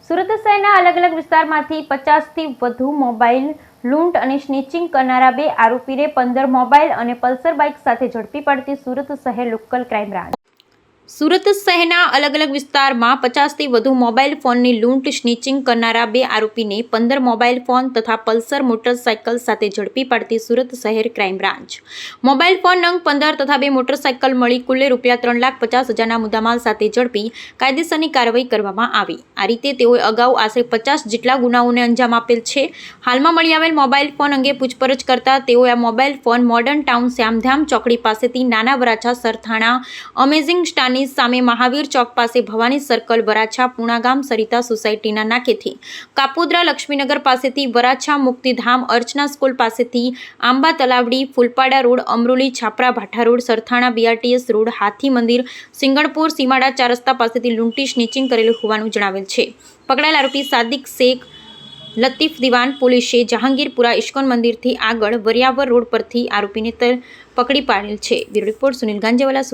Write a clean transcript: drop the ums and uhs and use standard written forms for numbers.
સુરત શહેરના અલગ અલગ વિસ્તારમાંથી 50થી વધુ મોબાઈલ લૂંટ અને સ્નેચિંગ કરનારા 2 આરોપીને 15 મોબાઈલ અને પલ્સર બાઇક સાથે ઝડપી પાડતી સુરત શહેર લોકલ ક્રાઇમ બ્રાન્ચ। સુરત શહેરના અલગ અલગ વિસ્તારમાં 50થી વધુ મોબાઈલ ફોનની લૂંટ સ્નેચિંગ કરનારા 2 આરોપીને 15 મોબાઈલ ફોન તથા પલ્સર મોટરસાયકલ સાથે ઝડપી પાડતી સુરત શહેર ક્રાઇમ બ્રાન્ચ। મોબાઈલ ફોન નંગ 15 તથા 2 મોટરસાયકલ મળી કુલ રૂપિયા 3,50,000ના મુદ્દામાલ સાથે ઝડપી કાયદેસરની કાર્યવાહી કરવામાં આવી। આ રીતે તેઓએ અગાઉ આશરે 50 જેટલા ગુનાઓને અંજામ આપેલ છે। હાલમાં મળી આવેલ મોબાઈલ ફોન અંગે પૂછપરછ કરતા તેઓએ આ mobile phone modern town Shyamdham ચોકડી પાસેથી નાના વરાછા સરથાણા અમેઝિંગ સ્ટારની સામે મહાવીર ચોક પાસે ભવાની સર્કલ વરાછા પૂણાગામ સરિતા સોસાયટીના નાકેથી કાપોદ્રા લક્ષ્મીનગર પાસેથી વરાછા મુક્તિધામ અર્ચના સ્કૂલ પાસેથી Amba Talavdi Phulpada road Amroli Chhapra Bhatha road Sarthana BRTS road Hathi Mandir Singanpur સીમાડા 4 રસ્તા પાસેથી લૂંટી સ્નેચિંગ કરેલું હોવાનું જણાવેલ છે। પકડાયેલ આરોપી સાદિક શેખ લતીફ દિવાન પોલીસે જહાંગીરપુરા ઇસ્કોન મંદિરથી આગળ વરિયાવર રોડ પરથી આરોપીને પકડી પાડેલ છે। Bureau report Sunil Ganjewala.